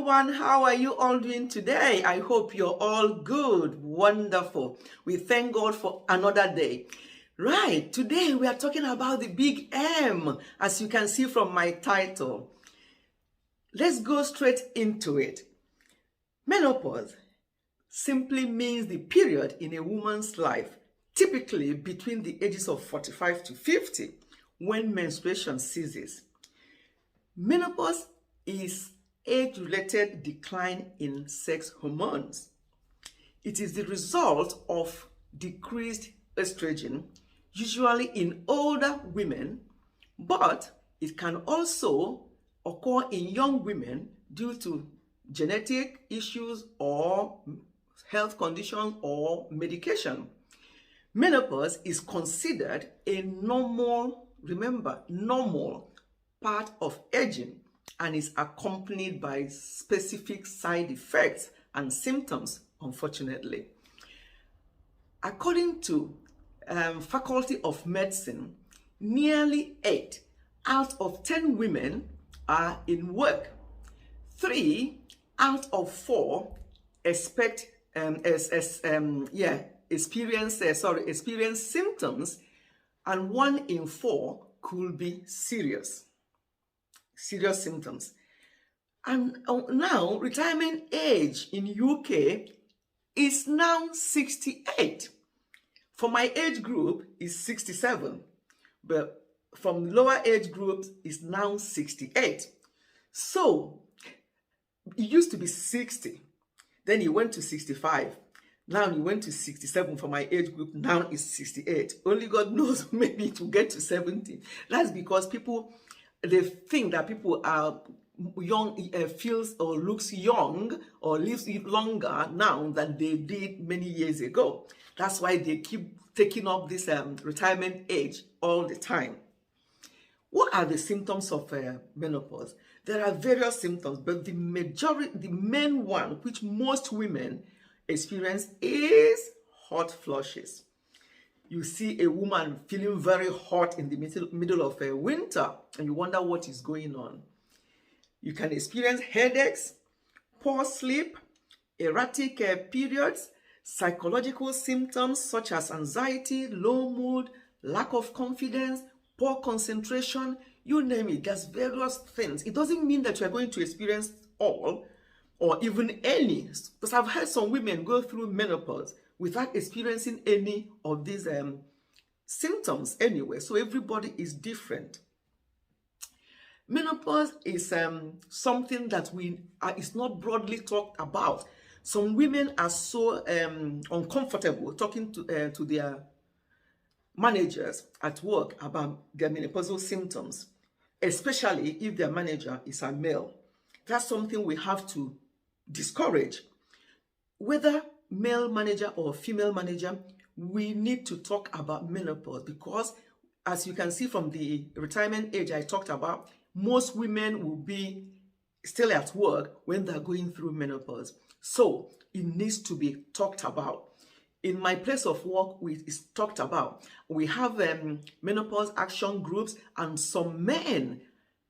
everyone. How are you all doing today? I hope you're all good. Wonderful. We thank God for another day. Right, today we are talking about the big M, as you can see from my title. Let's go straight into it. Menopause simply means the period in a woman's life, typically between the ages of 45 to 50, when menstruation ceases. Menopause is age-related decline in sex hormones. It is the result of decreased estrogen, usually in older women, but it can also occur in young women due to genetic issues or health conditions or medication. Menopause is considered a normal, remember, normal part of aging, and is accompanied by specific side effects and symptoms, unfortunately. According to Faculty of Medicine, nearly 8 out of 10 women are in work. 3 out of 4 experience symptoms, and 1 in 4 could be serious symptoms. And now retirement age in UK is now 68. For my age group is 67, but from lower age groups is now 68. So it used to be 60, then it went to 65. Now it went to 67 for my age group. Now it's 68. Only God knows, maybe it will get to 70. That's because they think that people are young, feels or looks young or lives longer now than they did many years ago. That's why they keep taking up this retirement age all the time. What are the symptoms of menopause? There are various symptoms, but the main one, which most women experience, is hot flushes. You see a woman feeling very hot in the middle of winter, and you wonder what is going on. You can experience headaches, poor sleep, erratic periods, psychological symptoms such as anxiety, low mood, lack of confidence, poor concentration, you name it. There's various things. It doesn't mean that you're going to experience all or even any, because I've had some women go through menopause without experiencing any of these symptoms anyway. So everybody is different. Menopause is something that is not broadly talked about. Some women are so uncomfortable talking to their managers at work about their menopausal symptoms, especially if their manager is a male. That's something we have to discourage. Whether male manager or female manager, we need to talk about menopause, because as you can see from the retirement age I talked about, most women will be still at work when they're going through menopause. So it needs to be talked about. In my place of work, it's talked about. We have menopause action groups, and some men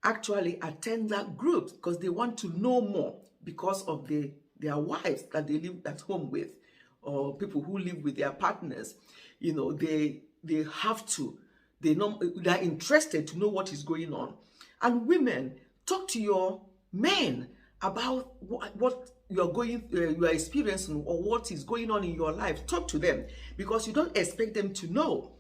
actually attend that group because they want to know more because of their wives that they live at home with, or people who live with their partners. You know, they have to, they're interested to know what is going on. And women, talk to your men about what you are experiencing or what is going on in your life. Talk to them, because you don't expect them to know.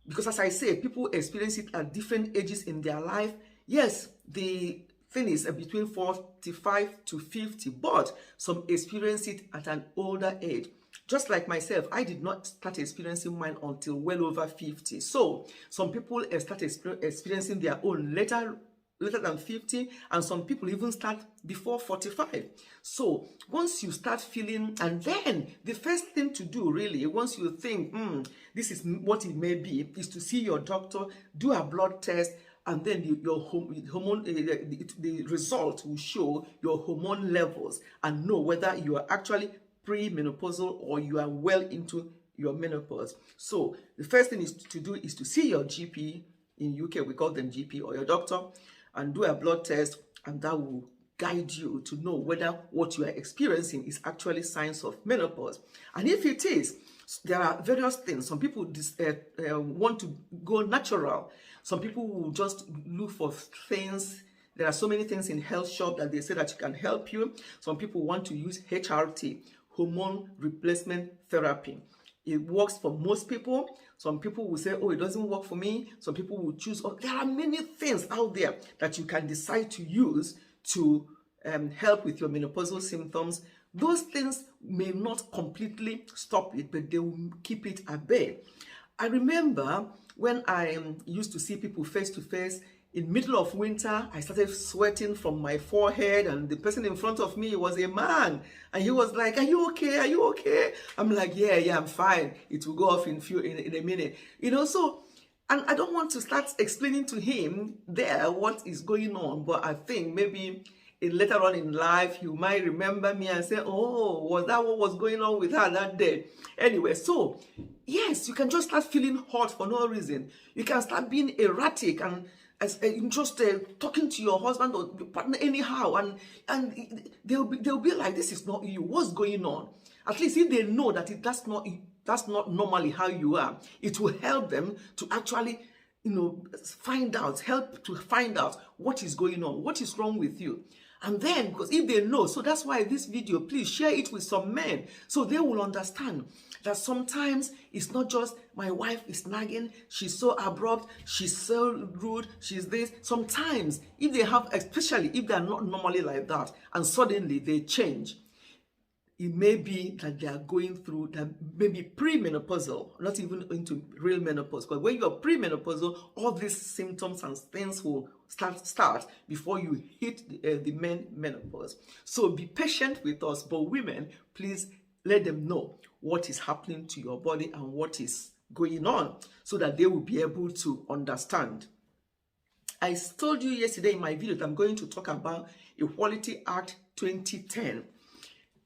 Because as I say, people experience it at different ages in their life. Yes, the thing is between 45 to 50, but some experience it at an older age. Just like myself, I did not start experiencing mine until well over 50. So some people start experiencing their own later than 50, and some people even start before 45. So once you start feeling, and then the first thing to do really, once you think this is what it may be, is to see your doctor, do a blood test, and then the result will show your hormone levels and know whether you are actually pre-menopausal or you are well into your menopause. So the first thing is to do is to see your GP. In UK we call them GP, or your doctor, and do a blood test, and that will guide you to know whether what you are experiencing is actually signs of menopause. And if it is, there are various things. Some people want to go natural. Some people will just look for things. There are so many things in health shop that they say that can help you. Some people want to use HRT, hormone replacement therapy. It works for most people. Some people will say, oh, it doesn't work for me. Some people will choose. Oh, there are many things out there that you can decide to use to help with your menopausal symptoms. Those things may not completely stop it, but they will keep it at bay. I remember when I used to see people face to face in middle of winter, I started sweating from my forehead, and the person in front of me was a man, and he was like, are you okay? Are you okay? I'm like, yeah, I'm fine. It will go off in a minute. So, and I don't want to start explaining to him there what is going on, but I think maybe later on in life, you might remember me and say, oh, was that what was going on with her that day? Anyway, so yes, you can just start feeling hot for no reason. You can start being erratic and just talking to your husband or your partner anyhow, and they'll be like, this is not you. What's going on? At least if they know that that's not normally how you are, it will help them to actually help to find out what is going on, what is wrong with you. And then, because if they know, so that's why this video, please share it with some men so they will understand that sometimes it's not just my wife is nagging, she's so abrupt, she's so rude, she's this. Sometimes if they have, especially if they're not normally like that and suddenly they change, it may be that they are going through that, maybe premenopausal, not even into real menopause. Because when you're premenopausal, all these symptoms and things will start before you hit the menopause. So be patient with us. But women, please let them know what is happening to your body and what is going on so that they will be able to understand. I told you yesterday in my video that I'm going to talk about Equality Act 2010.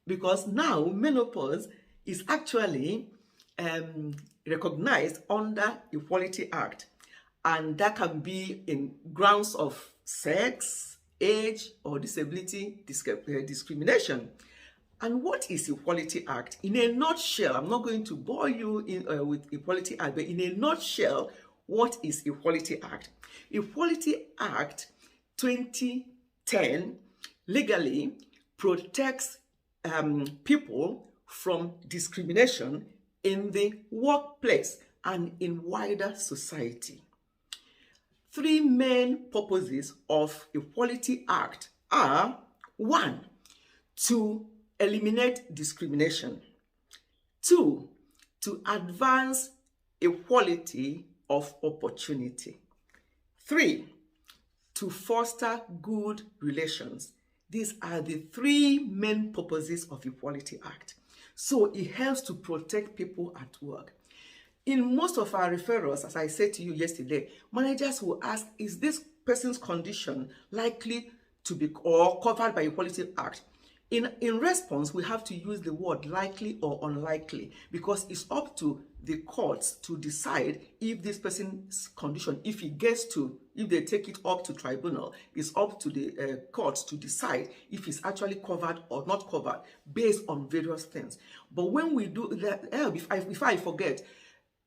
Because now menopause is actually recognized under Equality Act, and that can be in grounds of sex, age, or disability discrimination. And what is Equality Act? In a nutshell, I'm not going to bore you with Equality Act, but in a nutshell, what is Equality Act? Equality Act 2010 legally protects people from discrimination in the workplace and in wider society. Three main purposes of Equality Act are: 1, to eliminate discrimination; 2, to advance equality of opportunity; 3, to foster good relations. These are the three main purposes of Equality Act. So it helps to protect people at work. In most of our referrals, as I said to you yesterday, managers will ask, is this person's condition likely to be or covered by Equality Act? In response, we have to use the word likely or unlikely, because it's up to the courts to decide if this person's condition, if they take it up to tribunal, it's up to the courts to decide if it's actually covered or not covered based on various things. But when we do that, if I forget,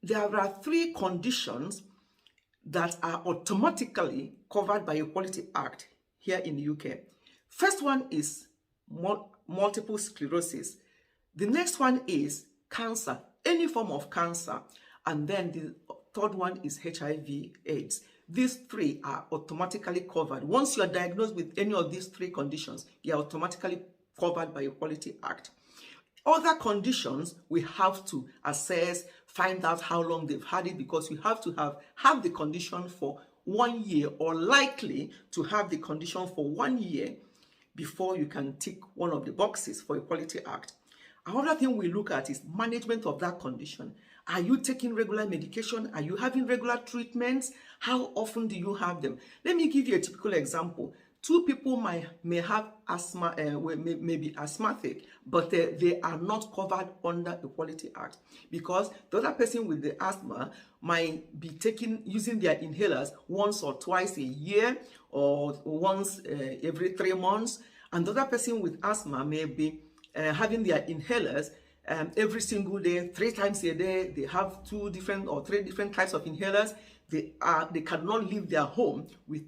there are 3 conditions that are automatically covered by Equality Act here in the UK. First one is multiple sclerosis. The next one is cancer, any form of cancer. And then the third one is HIV/AIDS. These 3 are automatically covered. Once you are diagnosed with any of these 3 conditions, you are automatically covered by Equality Act. Other conditions, we have to assess, find out how long they've had it, because you have to have the condition for 1 year, or likely to have the condition for 1 year before you can tick one of the boxes for Equality Act. Another thing we look at is management of that condition. Are you taking regular medication? Are you having regular treatments? How often do you have them? Let me give you a typical example. 2 people may have asthma, may be asthmatic, but they are not covered under Equality Act, because the other person with the asthma might be using their inhalers once or twice a year, or once every 3 months, And the other person with asthma may be having their inhalers every single day, 3 times a day. They have 2 different or 3 different types of inhalers. They cannot leave their home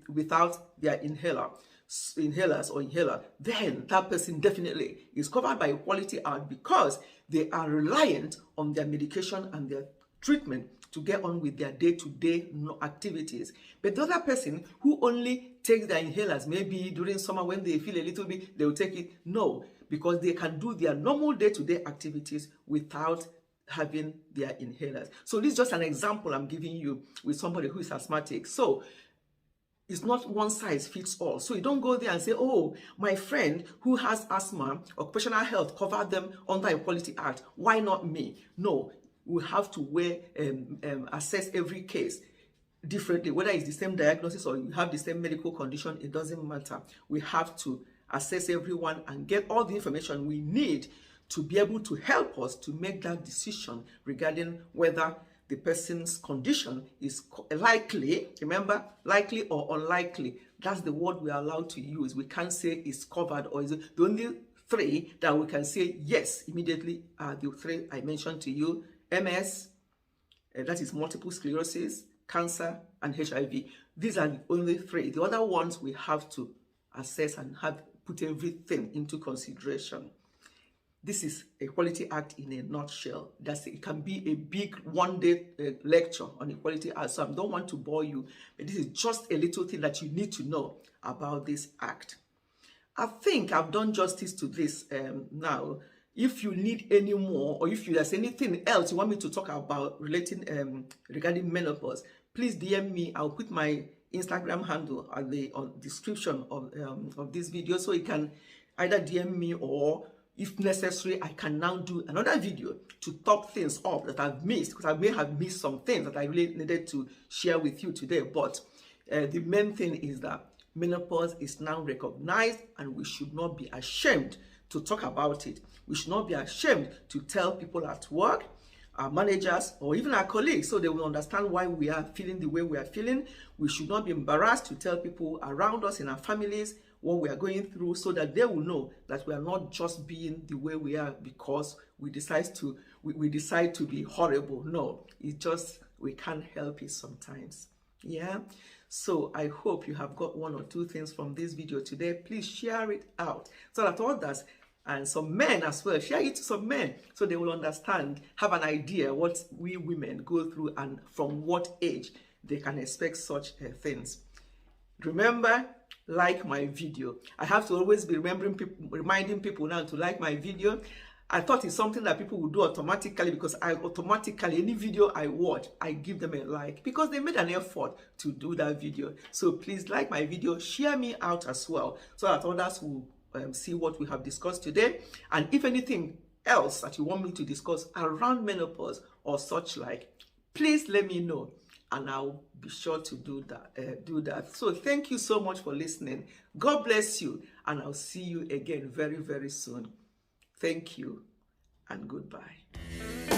without their inhalers, then that person definitely is covered by Equality Act, because they are reliant on their medication and their treatment to get on with their day-to-day activities. But the other person who only takes their inhalers, maybe during summer when they feel a little bit, they will take it. No, because they can do their normal day-to-day activities without having their inhalers. So this is just an example I'm giving you with somebody who is asthmatic. So it's not one size fits all. So you don't go there and say, oh, my friend who has asthma, occupational health covered them under Equality Act, why not me? No, we have to assess every case differently. Whether it's the same diagnosis or you have the same medical condition, it doesn't matter. We have to assess everyone and get all the information we need to be able to help us to make that decision regarding whether the person's condition is likely, remember, likely or unlikely. That's the word we are allowed to use. We can't say it's covered or is it. The only 3 that we can say yes immediately are the 3 I mentioned to you: MS, that is multiple sclerosis, cancer, and HIV. These are the only 3. The other ones we have to assess and put everything into consideration. This is Equality Act in a nutshell. It can be a big one-day lecture on Equality Act, so I don't want to bore you, but this is just a little thing that you need to know about this act. I think I've done justice to this now. If you need any more, or if there's anything else you want me to talk about regarding menopause, please DM me. I'll put my Instagram handle on the description of this video, so you can either DM me, or if necessary, I can now do another video to top things up that I've missed, because I may have missed some things that I really needed to share with you today. But the main thing is that menopause is now recognized, and we should not be ashamed to talk about it. We should not be ashamed to tell people at work, our managers, or even our colleagues, so they will understand why we are feeling the way we are feeling. We should not be embarrassed to tell people around us in our families what we are going through, so that they will know that we are not just being the way we are because we decide to be horrible. No, it's just we can't help it sometimes. Yeah. So I hope you have got 1 or 2 things from this video today. Please share it out so that others, and some men as well, share it to some men so they will understand, have an idea what we women go through and from what age they can expect such things. Remember, like my video. I have to always be reminding people now to like my video. I thought it's something that people would do automatically, because any video I watch, I give them a like, because they made an effort to do that video. So please like my video, share me out as well, so that others will see what we have discussed today. And if anything else that you want me to discuss around menopause or such like, please let me know, and I'll be sure to do that. So thank you so much for listening. God bless you, and I'll see you again very, very soon. Thank you, and goodbye.